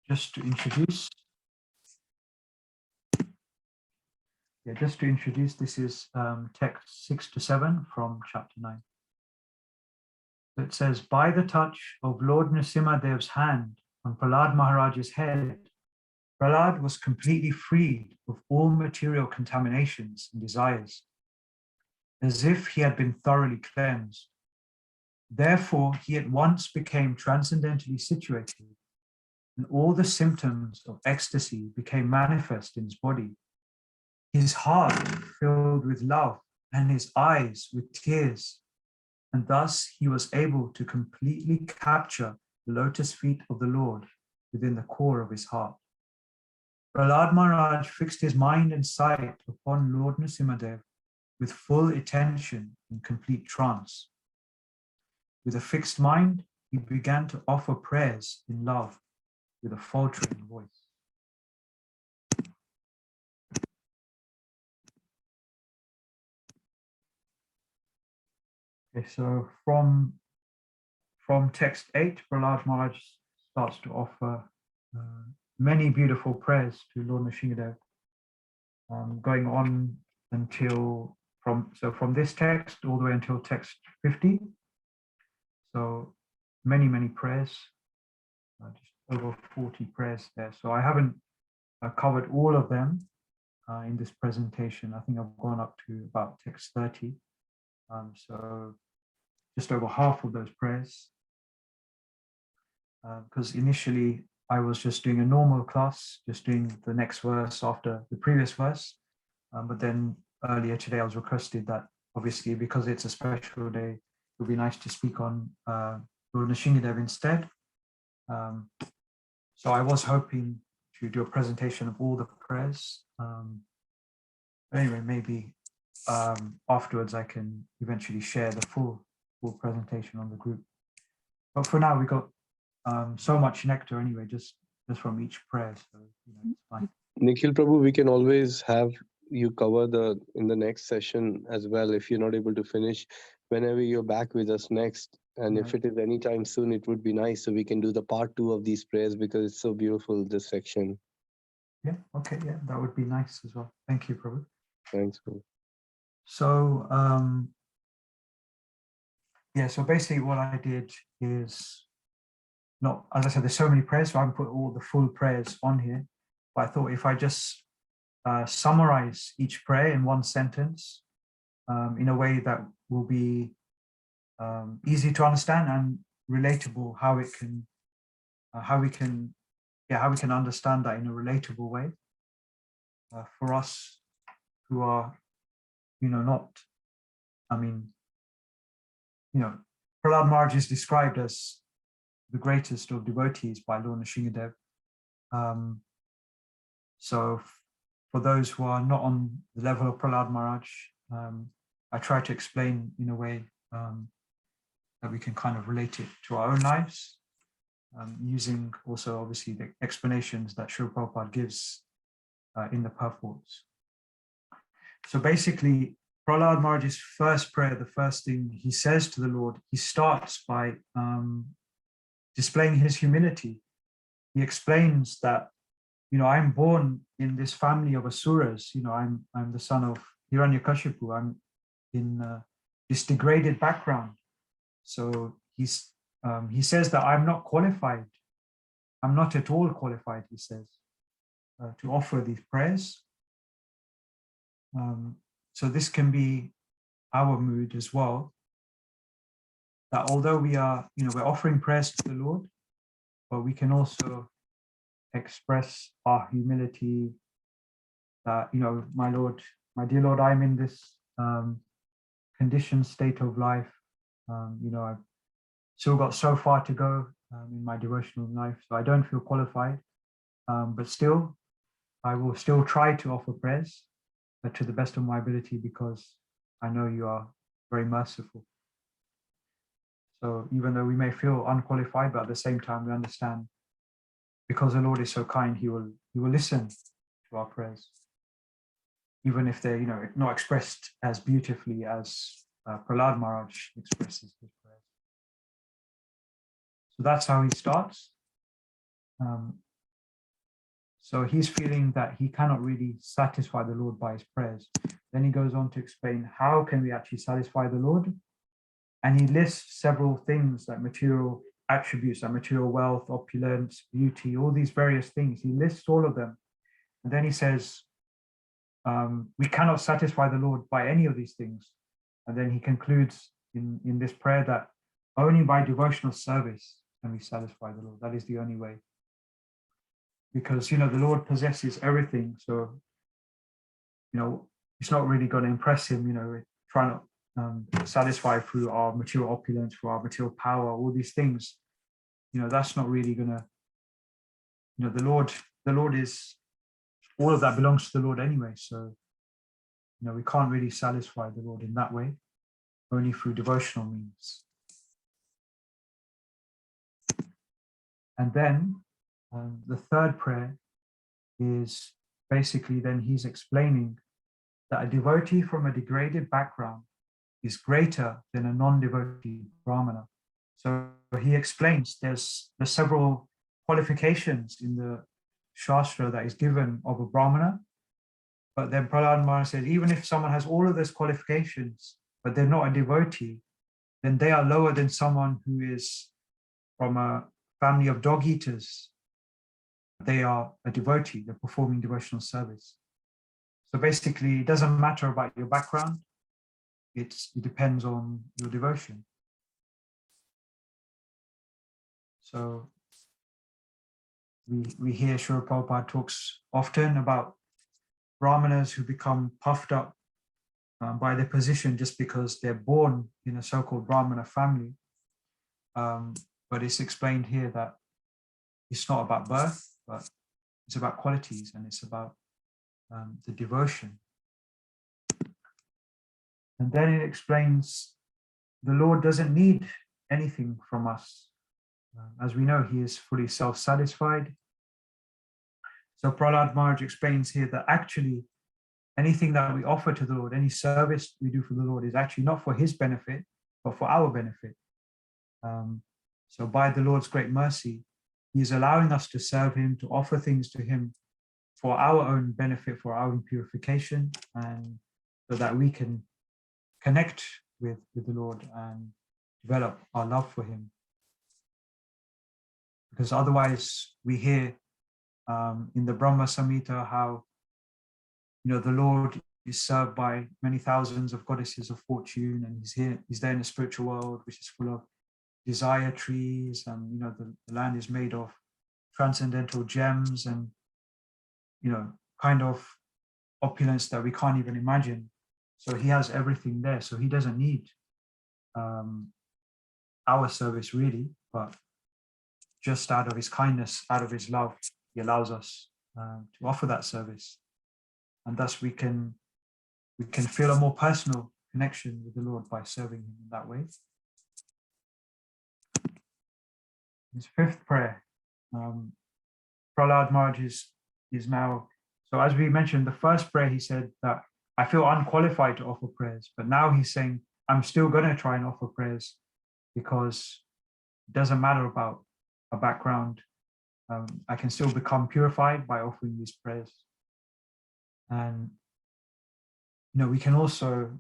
just to introduce, this is text 6 to 7 from chapter 9. It says, by the touch of Lord Nrsimhadeva's hand on Prahlad Maharaj's head, Prahlad was completely freed of all material contaminations and desires, as if he had been thoroughly cleansed. Therefore, he at once became transcendently situated, and all the symptoms of ecstasy became manifest in his body. His heart filled with love and his eyes with tears, and thus he was able to completely capture the lotus feet of the Lord within the core of his heart. Prahlad Maharaj fixed his mind and sight upon Lord Nrsimhadev with full attention in complete trance. With a fixed mind, he began to offer prayers in love with a faltering voice. Okay, so from text 8, Prahlad Maharaj starts to offer many beautiful prayers to Lord Nrsimhadev, going on until from this text all the way until text 50. So many prayers, just over 40 prayers there. So I haven't covered all of them in this presentation. I think I've gone up to about text 30. So just over half of those prayers. Because initially I was just doing a normal class, just doing the next verse after the previous verse. But then earlier today I was requested that obviously because it's a special day, it would be nice to speak on Lord Nrsimhadev instead. So I was hoping to do a presentation of all the prayers. Anyway, maybe afterwards I can eventually share the full presentation on the group. But for now, we got so much nectar anyway, just from each prayer. So it's fine. Nikhil Prabhu, we can always have you cover in the next session as well if you're not able to finish. Whenever you're back with us next, and if it is anytime soon, it would be nice so we can do the part 2 of these prayers because it's so beautiful, this section. Yeah, okay, yeah, that would be nice as well. Thank you, Prabhu. Thanks, Prabhu. So, so basically what I did is, as I said, there's so many prayers, so I haven't put all the full prayers on here. But I thought if I just summarize each prayer in one sentence in a way that will be easy to understand and relatable, how we can understand that in a relatable way for us who are, not, Prahlad Maharaj is described as the greatest of devotees by Lord Nrsimhadev. So for those who are not on the level of Prahlad Maharaj, I try to explain in a way that we can kind of relate it to our own lives, using also obviously the explanations that Srila Prabhupada gives in the purports. So basically, Prahlad Maharaj's first prayer, the first thing he says to the Lord, he starts by displaying his humility. He explains that, I'm born in this family of asuras. I'm the son of Hiranyakashipu. I'm in this degraded background. So he says that I'm not qualified. I'm not at all qualified, he says, to offer these prayers. So this can be our mood as well, that although we are, we're offering prayers to the Lord, but we can also express our humility that, my Lord, my dear Lord, I'm in this conditioned state of life. I've still got so far to go in my devotional life, so I don't feel qualified, but still, I will still try to offer prayers to the best of my ability because I know you are very merciful. So even though we may feel unqualified, but at the same time we understand because the Lord is so kind, he will listen to our prayers, even if they're not expressed as beautifully as Prahlad Maharaj expresses his prayers. So that's how he starts. So he's feeling that he cannot really satisfy the Lord by his prayers. Then he goes on to explain how can we actually satisfy the Lord? And he lists several things like material attributes, like material wealth, opulence, beauty, all these various things. He lists all of them. And then he says, we cannot satisfy the Lord by any of these things. And then he concludes in this prayer that only by devotional service can we satisfy the Lord. That is the only way. Because, the Lord possesses everything. So, it's not really going to impress him, we're trying to satisfy through our material opulence, through our material power, all these things. That's not really going to, the Lord is, all of that belongs to the Lord anyway. So, we can't really satisfy the Lord in that way, only through devotional means. And then the third prayer is basically then he's explaining that a devotee from a degraded background is greater than a non-devotee brāhmaṇa. So he explains there's several qualifications in the Shastra that is given of a brāhmaṇa. But then Prahlāda Maharaj says, even if someone has all of those qualifications, but they're not a devotee, then they are lower than someone who is from a family of dog eaters. They are a devotee, they're performing devotional service. So basically, it doesn't matter about your background, it depends on your devotion. So we hear Srila Prabhupada talks often about brahmanas who become puffed up by their position just because they're born in a so-called brahmana family. But it's explained here that it's not about birth, but it's about qualities, and it's about the devotion. And then it explains the Lord doesn't need anything from us. As we know, he is fully self-satisfied. So Prahlāda Maharaj explains here that actually anything that we offer to the Lord, any service we do for the Lord is actually not for his benefit, but for our benefit. So by the Lord's great mercy, he is allowing us to serve him, to offer things to him for our own benefit, for our own purification, and so that we can connect with the Lord and develop our love for him. Because otherwise we hear in the Brahma Samhita how the Lord is served by many thousands of goddesses of fortune, and he's there in the spiritual world, which is full of desire trees, and the land is made of transcendental gems and kind of opulence that we can't even imagine. So he has everything there, so he doesn't need our service really, but just out of his kindness, out of his love, he allows us to offer that service, and thus we can feel a more personal connection with the Lord by serving him in that way. His fifth prayer, Prahlāda Maharaj is now, so as we mentioned, the first prayer he said that I feel unqualified to offer prayers, but now he's saying I'm still going to try and offer prayers because it doesn't matter about a background. I can still become purified by offering these prayers. And we can also,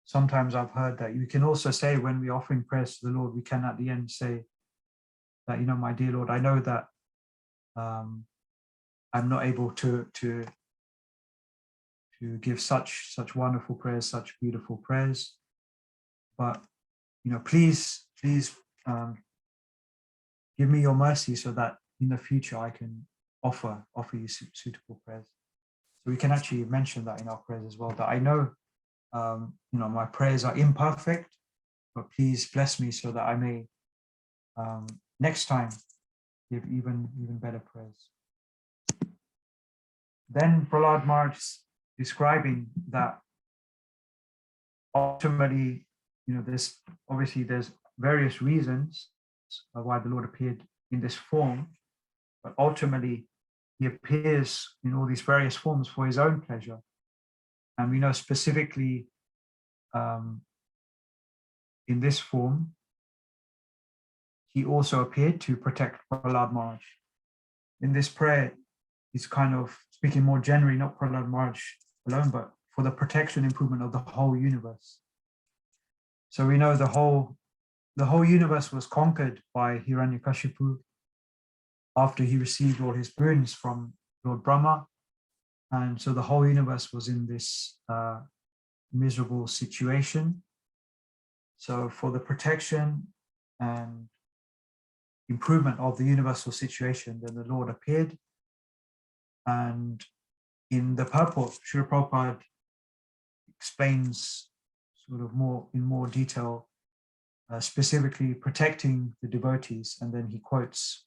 sometimes I've heard that you can also say when we're offering prayers to the Lord, we can at the end say that, my dear Lord, I know that I'm not able to give such wonderful prayers, such beautiful prayers, but please give me your mercy so that in the future I can offer you suitable prayers. So we can actually mention that in our prayers as well, that I know my prayers are imperfect, but please bless me so that I may next time give even better prayers. Then Prahlāda Maharaj is describing that ultimately, there's various reasons why the Lord appeared in this form, but ultimately he appears in all these various forms for his own pleasure. And we know specifically in this form, he also appeared to protect Prahlāda Maharaj. in this prayer, he's kind of speaking more generally, not Prahlad Maharaj alone, but for the protection improvement of the whole universe. So we know the whole universe was conquered by Hiranyakashipu after he received all his boons from Lord Brahma. And so the whole universe was in this miserable situation. So for the protection and improvement of the universal situation, then the Lord appeared. And in the purport, Srila Prabhupada explains sort of in more detail, specifically protecting the devotees. And then he quotes,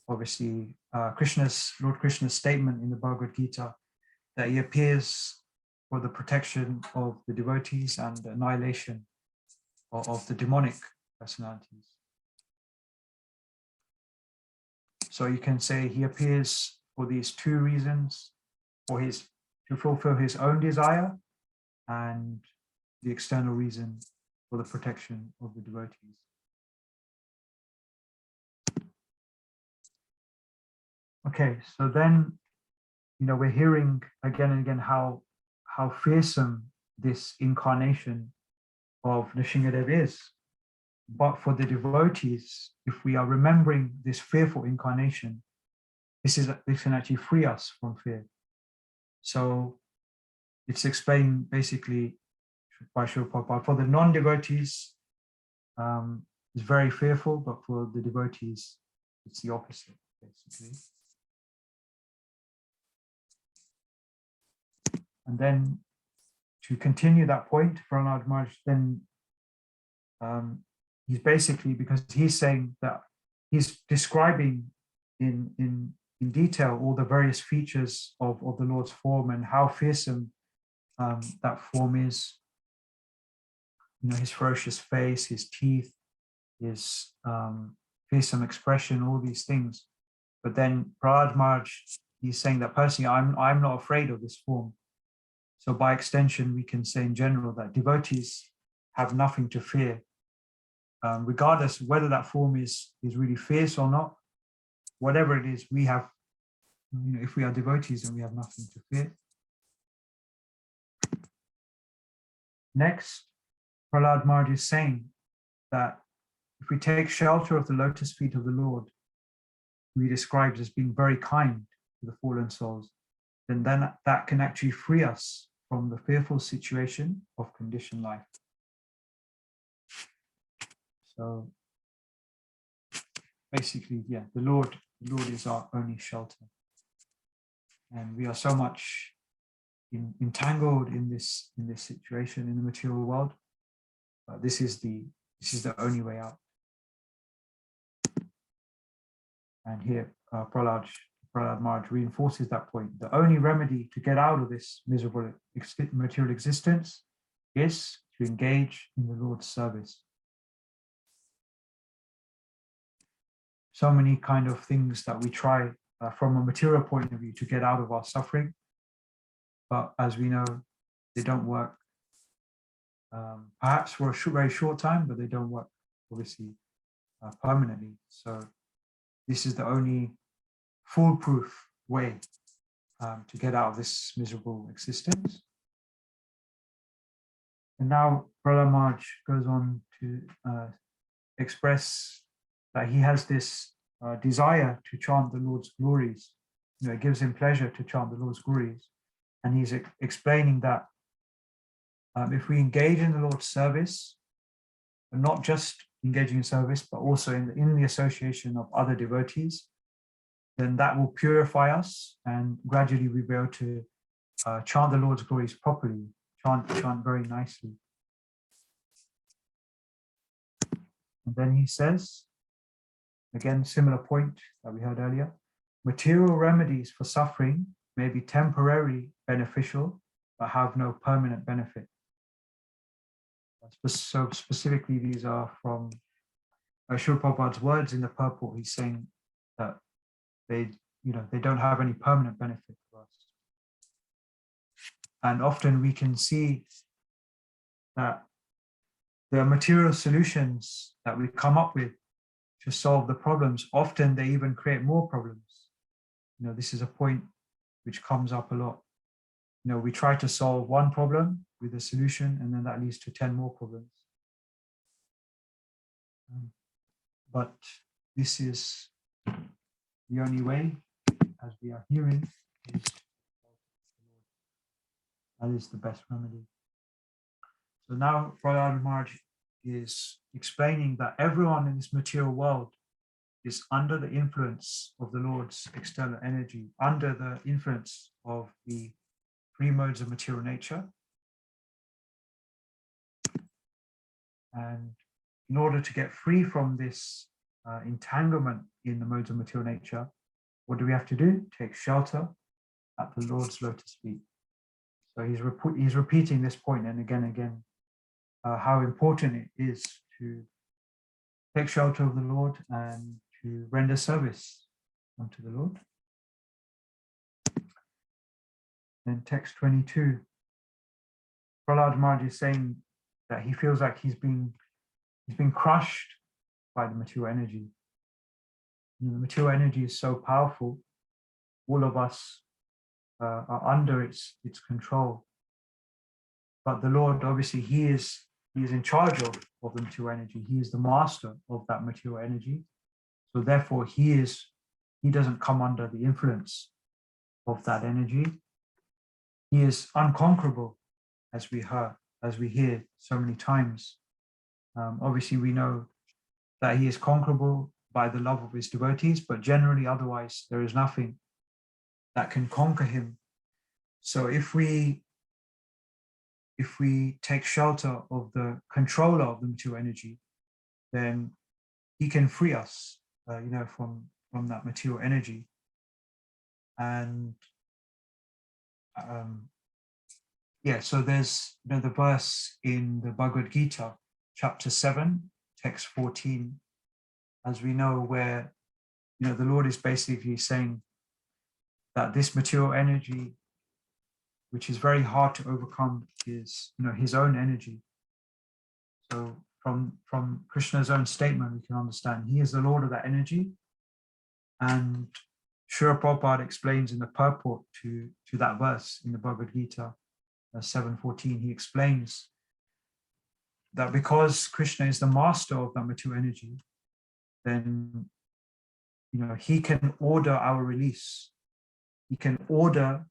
obviously, Lord Krishna's statement in the Bhagavad Gita that he appears for the protection of the devotees and the annihilation of the demonic personalities. So you can say he appears for these two reasons, to fulfill his own desire, and the external reason for the protection of the devotees. Okay, so then, we're hearing again and again how fearsome this incarnation of Nrsimhadeva is. But for the devotees, if we are remembering this fearful incarnation, this can actually free us from fear. So it's explained basically by Srila Prabhupada. For the non-devotees, it's very fearful, but for the devotees, it's the opposite, basically. And then to continue that point, Prahlad Maharaj, then he's basically, because he's saying that he's describing in detail all the various features of the Lord's form and how fearsome that form is. His ferocious face, his teeth, his fearsome expression, all these things. But then Prahlad Maharaj, he's saying that personally, I'm not afraid of this form. So by extension, we can say in general that devotees have nothing to fear, regardless whether that form is really fierce or not. Whatever it is, we have, if we are devotees, then we have nothing to fear. Next, Prahlad Maharaj is saying that if we take shelter of the lotus feet of the Lord, who he describes as being very kind to the fallen souls, then that can actually free us from the fearful situation of conditioned life. So basically, yeah, the Lord is our only shelter. And we are so much entangled in this situation in the material world. This is the only way out. And here Prahlad Maharaj reinforces that point. The only remedy to get out of this miserable material existence is to engage in the Lord's service. So many kind of things that we try from a material point of view to get out of our suffering, but as we know, they don't work. Perhaps for a very short time, but they don't work, obviously, permanently. So this is the only foolproof way to get out of this miserable existence. And now Prahlad Maharaj goes on to express that he has this desire to chant the Lord's glories. It gives him pleasure to chant the Lord's glories. And he's explaining that if we engage in the Lord's service, and not just engaging in service, but also in the association of other devotees, then that will purify us, and gradually we'll be able to chant the Lord's glories properly, chant very nicely. And then he says, again, similar point that we heard earlier, material remedies for suffering may be temporarily beneficial, but have no permanent benefit. So specifically, these are from Srila Prabhupada's words in the purport. He's saying that they don't have any permanent benefit for us. And often we can see that the material solutions that we come up with to solve the problems, often they even create more problems. this is a point which comes up a lot. We try to solve one problem with a solution, and then that leads to 10 more problems. But this is the only way, as we are hearing, is that is the best remedy. So now Prahlad Maharaj is explaining that everyone in this material world is under the influence of the Lord's external energy, under the influence of the three modes of material nature. And in order to get free from this entanglement in the modes of material nature, what do we have to do? Take shelter at the Lord's lotus feet. So he's repeating this point and again, how important it is to take shelter of the Lord and to render service unto the Lord. Then text 22, Prahlad Maharaj is saying that he feels like he's been crushed by the material energy. The material energy is so powerful. All of us are under its control. But the Lord, obviously, he is in charge of the material energy. He is the master of that material energy. So therefore, he doesn't come under the influence of that energy. He is unconquerable, as we hear so many times. Obviously, we know that he is conquerable by the love of his devotees, but generally, otherwise, there is nothing that can conquer him. So if we take shelter of the controller of the material energy, then he can free us, from that material energy. And so there's the verse in the Bhagavad Gita, chapter 7, text 14, as we know, where the Lord is basically saying that this material energy, which is very hard to overcome, is his own energy. So from Krishna's own statement, we can understand he is the Lord of that energy. And Srila Prabhupada explains in the purport to that verse in the Bhagavad Gita 7:14, he explains that because Krishna is the master of that material energy, then he can order our release. He can order,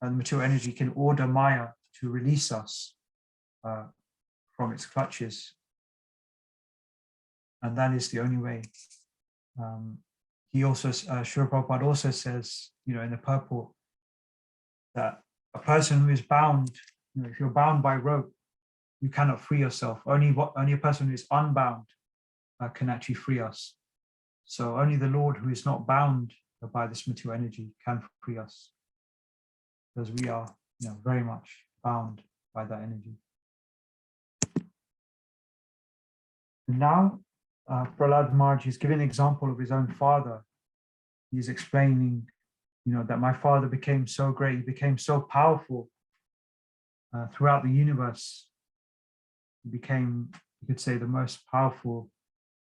and the material energy can order Maya to release us from its clutches. And that is the only way. He also, Srila Prabhupada also says, in the purport, that a person who is bound, if you're bound by rope, you cannot free yourself. Only a person who is unbound can actually free us. So only the Lord, who is not bound by this material energy, can free us, because we are very much bound by that energy. And now Prahlad Maharaj is giving an example of his own father. He's explaining that my father became so great, he became so powerful throughout the universe. He became, you could say, the most powerful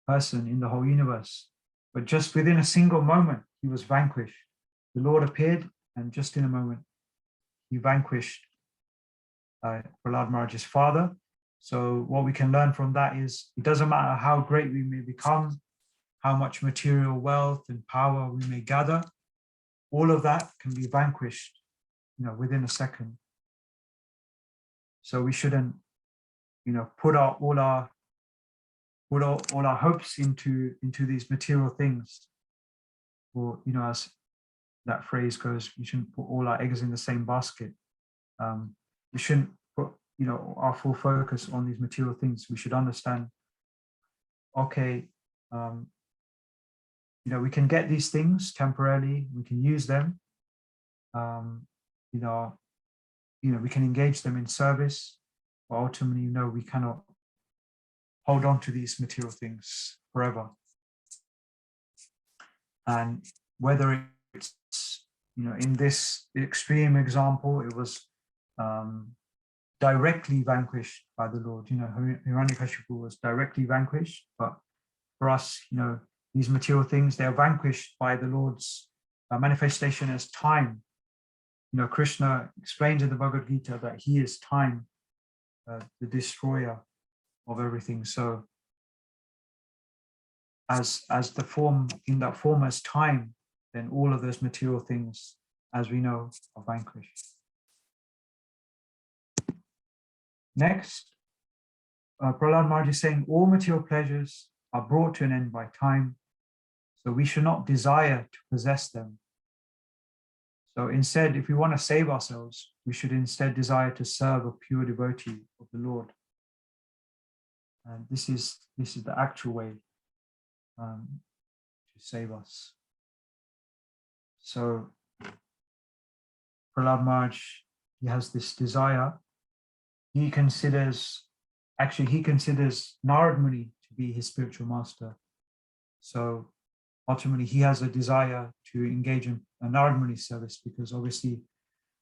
person in the whole universe. But just within a single moment, he was vanquished. The Lord appeared, and just in a moment, he vanquished Prahlad Maharaj's father. So what we can learn from that is, it doesn't matter how great we may become, how much material wealth and power we may gather, all of that can be vanquished, within a second. So we shouldn't, put all our hopes into these material things. Or, as that phrase goes, we shouldn't put all our eggs in the same basket. We shouldn't put, our full focus on these material things. We should understand, okay, we can get these things temporarily, we can use them, we can engage them in service, but ultimately, we cannot hold on to these material things forever. And whether it's, in this extreme example, it was directly vanquished by the Lord, Hiranyakashipu was directly vanquished, but for us, these material things, they are vanquished by the Lord's manifestation as time. Krishna explains in the Bhagavad Gita that he is time, the destroyer of everything. So as the form, in that form as time, then all of those material things, as we know, are vanquished. Next, Prahlad Maharaj is saying all material pleasures are brought to an end by time, so we should not desire to possess them. So instead, if we want to save ourselves, we should instead desire to serve a pure devotee of the Lord. And this is the actual way to save us. So Prahlad Maharaj, he has this desire. He considers Narad Muni to be his spiritual master. So ultimately, he has a desire to engage in a Narad Muni service, because obviously,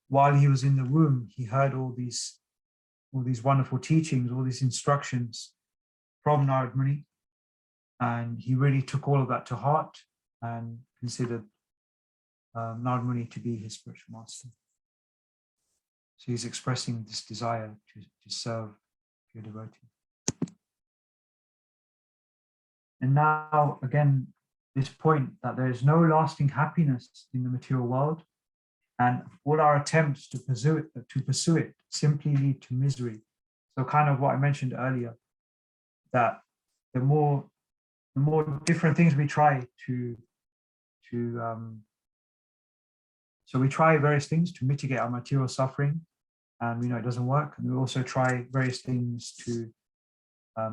while he was in the womb, he heard all these wonderful teachings, all these instructions from Narad Muni, and he really took all of that to heart and considered Narad Muni to be his spiritual master. So he's expressing this desire to serve pure devotee. And now, again, this point that there is no lasting happiness in the material world, and all our attempts to pursue it simply lead to misery. So kind of what I mentioned earlier, that the more different things we try so we try various things to mitigate our material suffering, and we know it doesn't work. And we also try various things to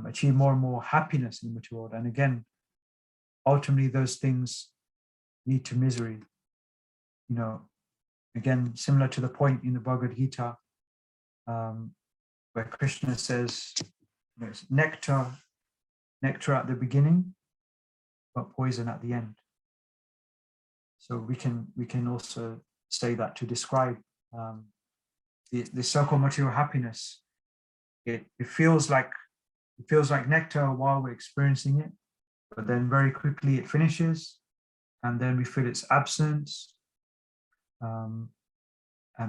achieve more and more happiness in the material world. And again, ultimately, those things lead to misery. Again, similar to the point in the Bhagavad Gita, where Krishna says, it's nectar at the beginning, but poison at the end. So we can also say that to describe the so-called material happiness. It feels like nectar while we're experiencing it, but then very quickly it finishes, and then we feel its absence, and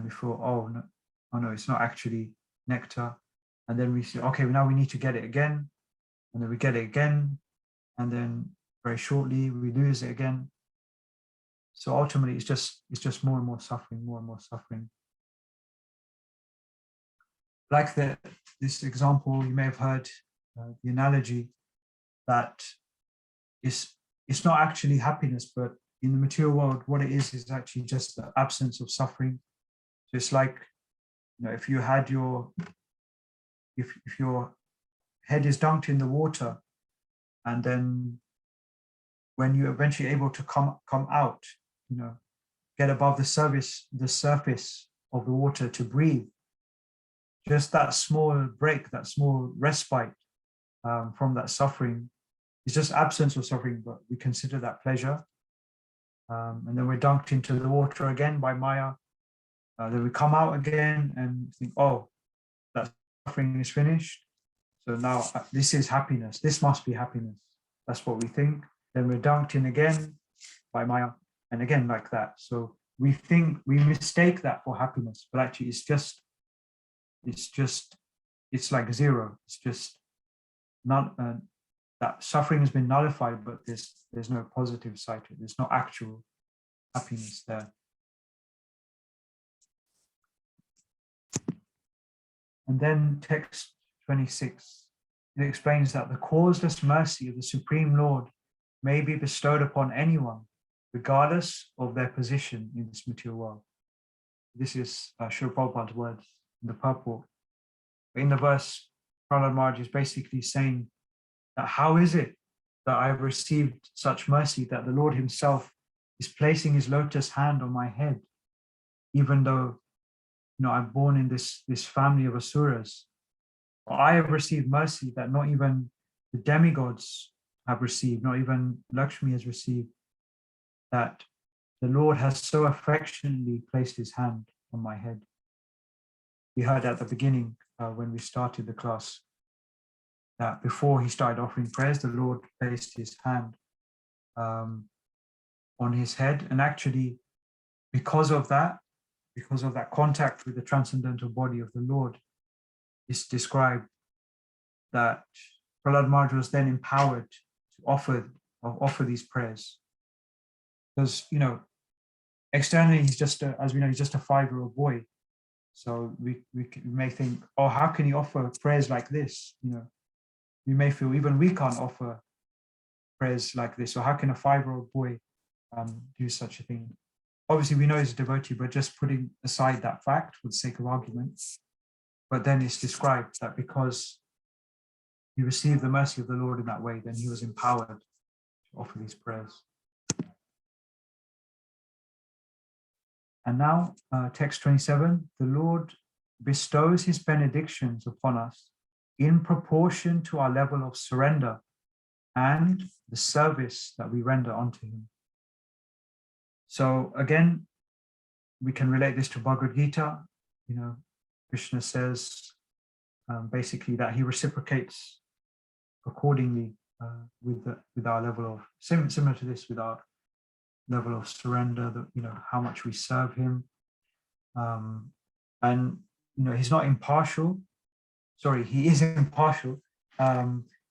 we feel, oh no, it's not actually nectar, and then we say, okay, now we need to get it again, and then we get it again, and then very shortly we lose it again. So ultimately, it's just more and more suffering, more and more suffering. Like this example, you may have heard the analogy that it's not actually happiness, but in the material world, what it is actually just the absence of suffering. So it's like, if you had if your head is dunked in the water, and then when you're eventually able to come out, get above the surface of the water to breathe, just that small break, that small respite from that suffering is just absence of suffering, but we consider that pleasure. And then we're dunked into the water again by Maya. Then we come out again and think, oh, that suffering is finished. So now this is happiness. This must be happiness. That's what we think. Then we're dunked in again by Maya, and again like that. So we mistake that for happiness, but actually it's like zero. It's just not that suffering has been nullified, but there's no positive side to it. There's no actual happiness there. And then text 26, it explains that the causeless mercy of the Supreme Lord may be bestowed upon anyone, regardless of their position in this material world. This is Srila Prabhupada's words in the purport. In the verse, Prahlad Maharaj is basically saying that how is it that I have received such mercy that the Lord himself is placing his lotus hand on my head, even though I'm born in this family of asuras. I have received mercy that not even the demigods have received, not even Lakshmi has received, that the Lord has so affectionately placed his hand on my head. We heard at the beginning when we started the class that before he started offering prayers, the Lord placed his hand on on his head. And actually, because of that contact with the transcendental body of the Lord, it's described that Prahlad Maharaj was then empowered to offer these prayers. Because, externally, he's just, as we know, he's just a 5-year-old boy. So we may think, oh, how can he offer prayers like this? We may feel even we can't offer prayers like this. So how can a 5-year-old boy do such a thing? Obviously, we know he's a devotee, but just putting aside that fact for the sake of argument. But then it's described that because he received the mercy of the Lord in that way, then he was empowered to offer these prayers. And now, text 27, the Lord bestows his benedictions upon us in proportion to our level of surrender and the service that we render unto him. So again, we can relate this to Bhagavad Gita. Krishna says basically that he reciprocates accordingly with our level of, similar to this, with our level of surrender, how much we serve him. And he's not impartial. Sorry, he is impartial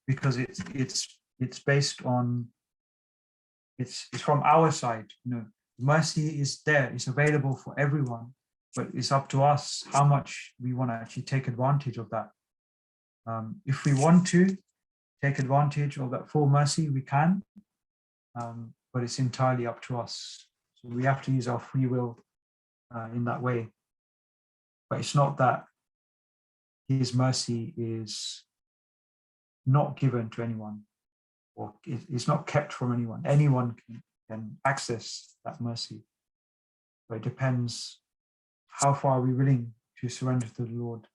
because it's based on, it's from our side. Mercy is there, it's available for everyone, but it's up to us how much we want to actually take advantage of that. If we want to take advantage of that full mercy, we can, but it's entirely up to us. So we have to use our free will in that way. But it's not that his mercy is not given to anyone, or it's not kept from anyone. Anyone can access that mercy. But it depends how far we're willing to surrender to the Lord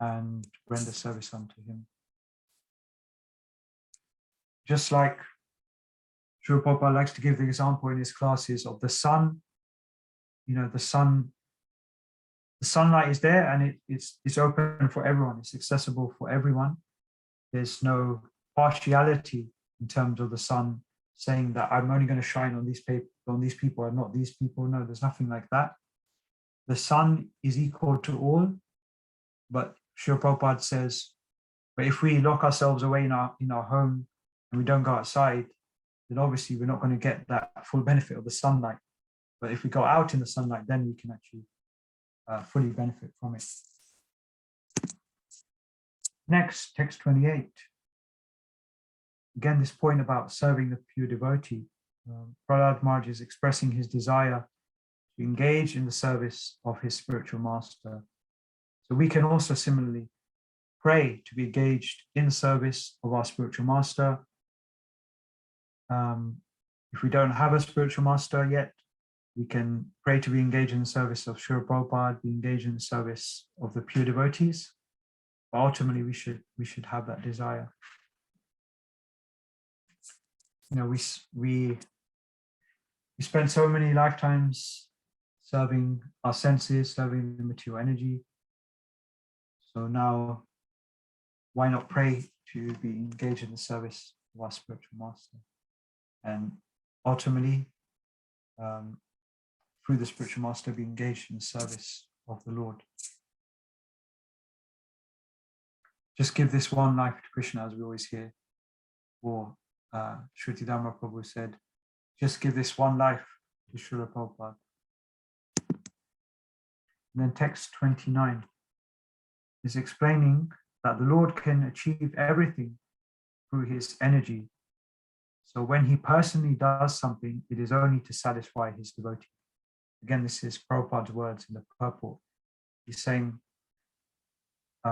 and render service unto him. Just like Srila Prabhupada likes to give the example in his classes of the sun. The sunlight is there and it's open for everyone. It's accessible for everyone. There's no partiality in terms of the sun saying that I'm only going to shine on these people and not these people. No, there's nothing like that. The sun is equal to all, but Srila Prabhupada says, but if we lock ourselves away in our home and we don't go outside, then obviously we're not going to get that full benefit of the sunlight. But if we go out in the sunlight, then we can actually fully benefit from it. Next, text 28. Again, this point about serving the pure devotee. Prahlad Maharaj is expressing his desire to engage in the service of his spiritual master. So we can also similarly pray to be engaged in the service of our spiritual master. If we don't have a spiritual master yet, we can pray to be engaged in the service of Srila Prabhupada, be engaged in the service of the pure devotees. But ultimately, we should have that desire. We spend so many lifetimes serving our senses, serving the material energy. So now, why not pray to be engaged in the service of our spiritual master? And ultimately, through the spiritual master, be engaged in the service of the Lord. Just give this one life to Krishna, as we always hear. Or Shruti Dhamma Prabhu said, just give this one life to Srila Prabhupada. And then text 29 is explaining that the Lord can achieve everything through his energy. So when he personally does something, it is only to satisfy his devotee. Again, this is Prabhupada's words in the purport. He's saying,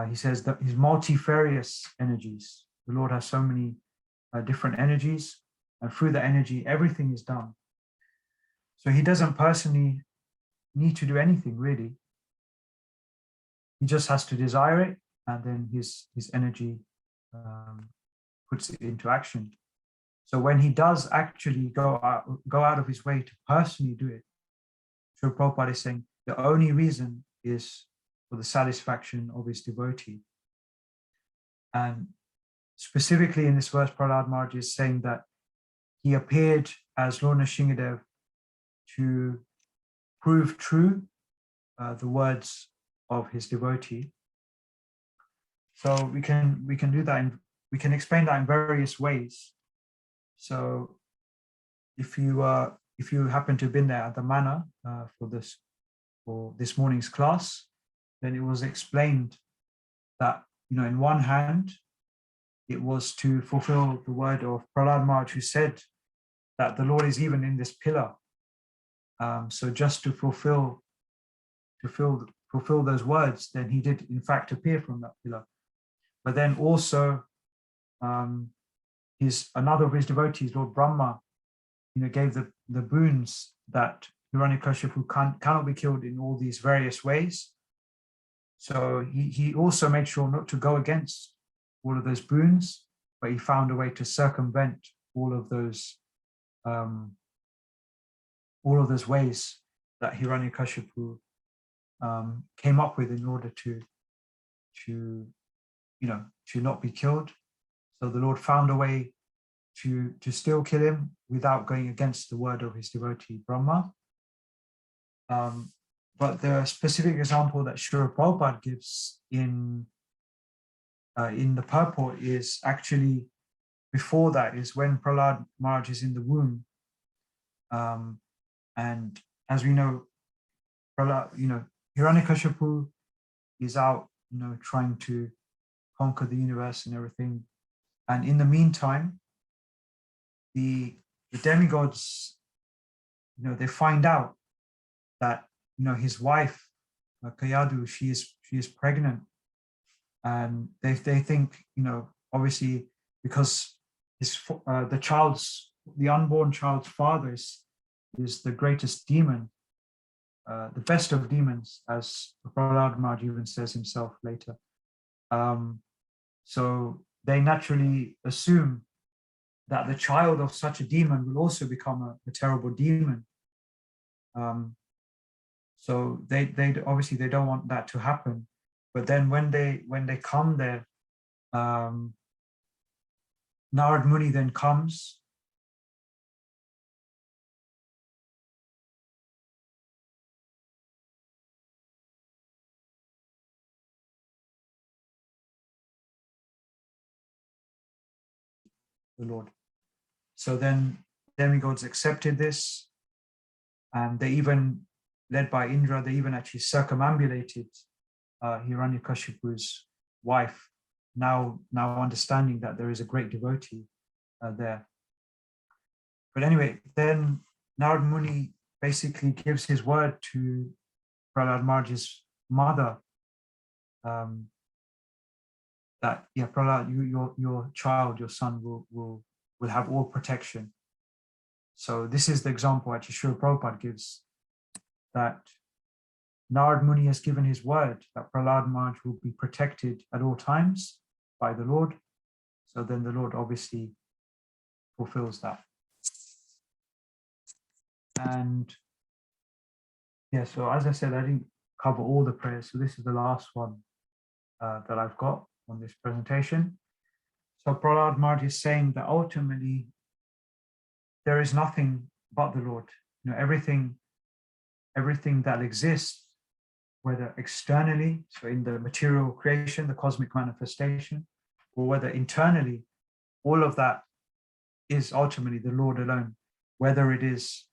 he says that his multifarious energies, the Lord has so many different energies, and through the energy, everything is done. So he doesn't personally need to do anything, really. He just has to desire it, and then his energy puts it into action. So when he does actually go out of his way to personally do it, Srila Prabhupada is saying the only reason is for the satisfaction of his devotee. And specifically in this verse, Prahlad Maharaj is saying that he appeared as Lord Nrsimhadeva to prove true the words of his devotee. So we can do that, and we can explain that in various ways. So if you happen to have been there at the manor for this morning's class, then it was explained that, in one hand, it was to fulfill the word of Prahlad Maharaj, who said that the Lord is even in this pillar. So just to fulfill those words, then he did in fact appear from that pillar. But then also another of his devotees, Lord Brahma, gave the boons that Hiranyakashipu cannot be killed in all these various ways. So he also made sure not to go against all of those boons, but he found a way to circumvent all of those ways that Hiranyakashipu came up with in order to not be killed. So the Lord found a way to still kill him without going against the word of his devotee Brahma. But the specific example that Srila Prabhupada gives in the purport is actually before that, is when Prahlad Maharaj is in the womb. And as we know, Hiranyakashipu is out, trying to conquer the universe and everything. And in the meantime, the demigods, they find out that, his wife, Kayadu, she is pregnant. And they think, obviously, because the unborn child's father is the greatest demon, the best of demons, as Prahlad Maharaj even says himself later. So they naturally assume that the child of such a demon will also become a terrible demon. So they obviously they don't want that to happen. But then when they come there, Narad Muni then comes. The Lord. So then demigods accepted this, and they even, led by Indra, they even actually circumambulated Hiranyakashipu's wife, now understanding that there is a great devotee there. But anyway, then Narad Muni basically gives his word to Prahlad Maharaj's mother, that Prahlad, your child, your son will have all protection. So this is the example actually Srila Prabhupada gives, that Narad Muni has given his word that Prahlad Maharaj will be protected at all times by the Lord. So then the Lord obviously fulfills that. And so as I said, I didn't cover all the prayers. So this is the last one that I've got on this presentation. So Prahlad Maharaj is saying that ultimately there is nothing but the Lord. Everything that exists, whether externally, so in the material creation, the cosmic manifestation, or whether internally, all of that is ultimately the Lord alone. Whether it is,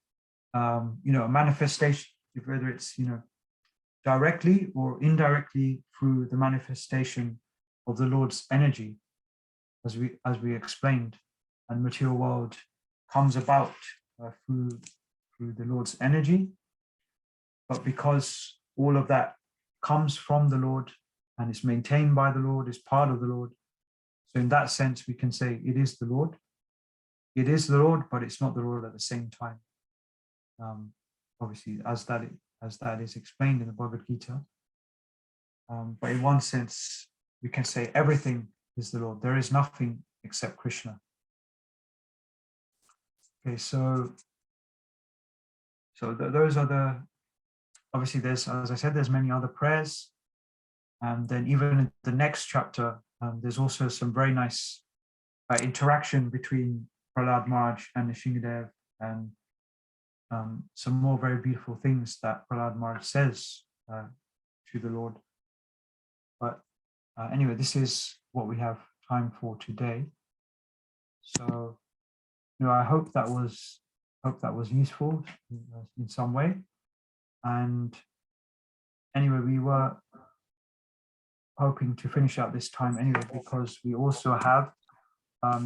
a manifestation, whether it's, directly or indirectly through the manifestation of the Lord's energy, as we explained, and material world comes about through the Lord's energy. But because all of that comes from the Lord and is maintained by the Lord, is part of the Lord, so in that sense we can say it is the Lord. It is the Lord, but it's not the Lord at the same time. Obviously, as that is explained in the Bhagavad Gita. But in one sense, we can say everything is the Lord. There is nothing except Krishna. Okay, so those are the, obviously there's, as I said, there's many other prayers. And then even in the next chapter, there's also some very nice interaction between Prahlad Maharaj and Nrsimhadeva, and some more very beautiful things that Prahlad Maharaj says to the Lord. But anyway, this is what we have time for today. So, I hope that was useful in some way. And anyway, we were hoping to finish out this time anyway, because we also have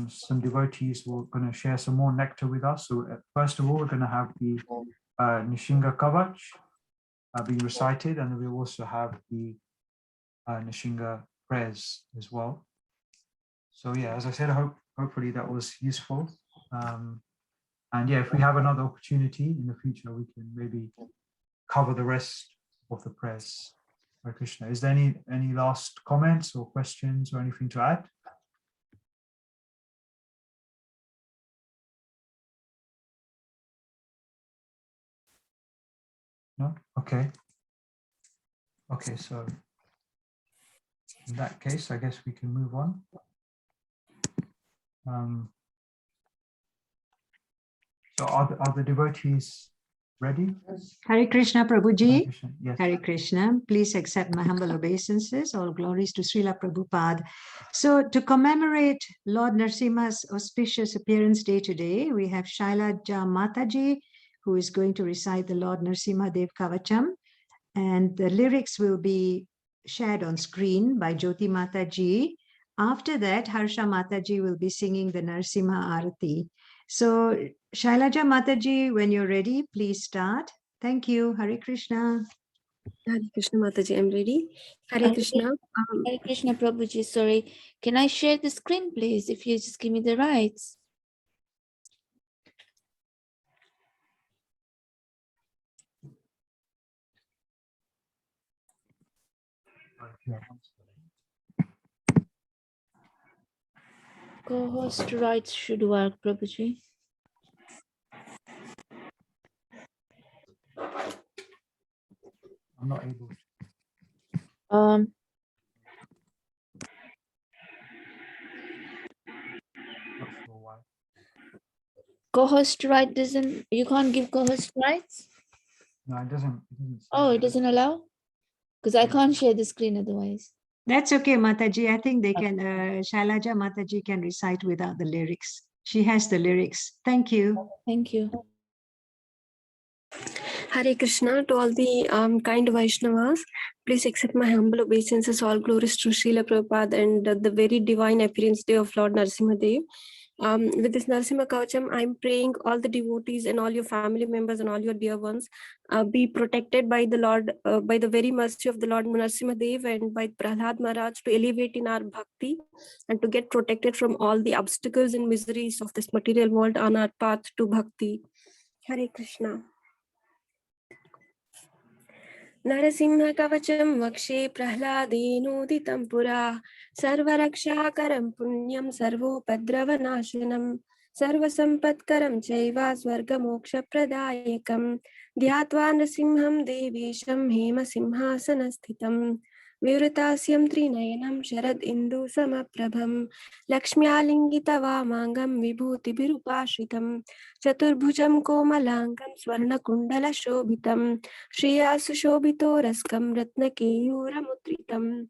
some devotees who are going to share some more nectar with us. So first of all, we're going to have the Nrsimha Kavach being recited, and then we'll also have the Nrsimha prayers as well. So yeah, as I said, hopefully that was useful. And yeah, if we have another opportunity in the future, we can maybe cover the rest of the prayers. Hare Krishna. Is there any last comments or questions or anything to add? No? Okay. Okay, so in that case, I guess we can move on. So are the devotees ready? Hare Krishna, Prabhuji. Hare Krishna. Yes. Hare Krishna. Please accept my humble obeisances. All glories to Srila Prabhupada. So to commemorate Lord Nrsimha's auspicious appearance day today, we have Shylaja Mataji, who is going to recite the Lord Nrsimhadeva Kavacham. And the lyrics will be shared on screen by Jyoti Mataji. After that, Harsha Mataji will be singing the Nrsimha Arati. So Shylaja Mataji, when you're ready, please start. Thank you. Hare Krishna. Hare Krishna Mataji, I'm ready. Hare Krishna. Hare Krishna Prabhuji, sorry. Can I share the screen, please, if you just give me the rights? Co-host rights should work, Prabhuji. I'm not able to. Not sure why. Co-host right doesn't, you can't give co-host rights? No, it doesn't. Oh, it doesn't allow? Because I can't share the screen otherwise. That's okay, Mataji. I think they can, Shylaja Mataji can recite without the lyrics. She has the lyrics. Thank you. Thank you. Hare Krishna to all the kind Vaishnavas. Please accept my humble obeisances. All glories to Srila Prabhupada and the very divine appearance day of Lord Nrsimhadeva. With this Nrsimha Kavacham, I'm praying all the devotees and all your family members and all your dear ones be protected by the Lord, by the very mercy of the Lord Nrsimhadeva and by Prahlad Maharaj to elevate in our bhakti and to get protected from all the obstacles and miseries of this material world on our path to bhakti. Hare Krishna. Nrsimha Kavacham Vakshe Prahladenoditam Pura Sarvarakshakaram Punyam Sarvopadravanashanam Sarvasampatkaram Chaiva Swargamoksha Pradayakam Dhyatva Nrsimham Devesham Hema Simhasanasthitam Vivrutashyam Trinayanam Sharad Indu Samaprabham Lakshmyalingita Vamangam Vibhuti Birupashritam Chaturbhujam Komalangam Swarna Kundala Shobhitam Shriya Sushobhito Raskam Ratnakeyoramutritam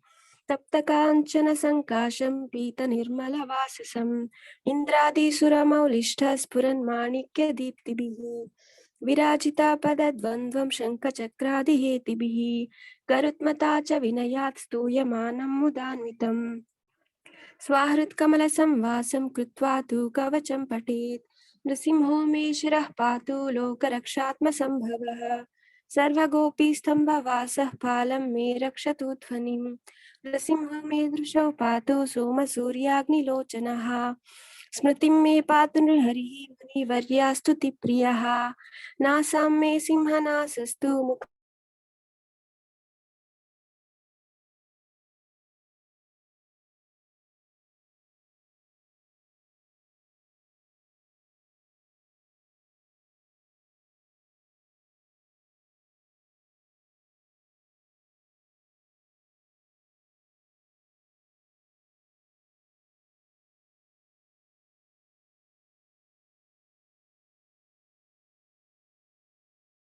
Taptakañchana Sankasham Pita Nirmala Vasasam Indradi Suramaulishtha Spuran Manikya Deeptibihi Virajita Padadvandvam Shanka Chakradi Hetibihi Garutmata Cha Vinayat Stuyamanam Mudanvitam Swahrit Kamala Samvasam Krutva Tu Kavacham Patit Nrsimho Meshirah Patu Lokarakshatma Sambhavah Sarvagopi Stambhavasah Palam Me Rakshatu Dhvanim Nrsimha Me Drushav Patu Soma Suryagni Lochanaha Smritim Me Patu Nriharihi Muni Varyastuti Priyaha Nasam Me Simhanasastu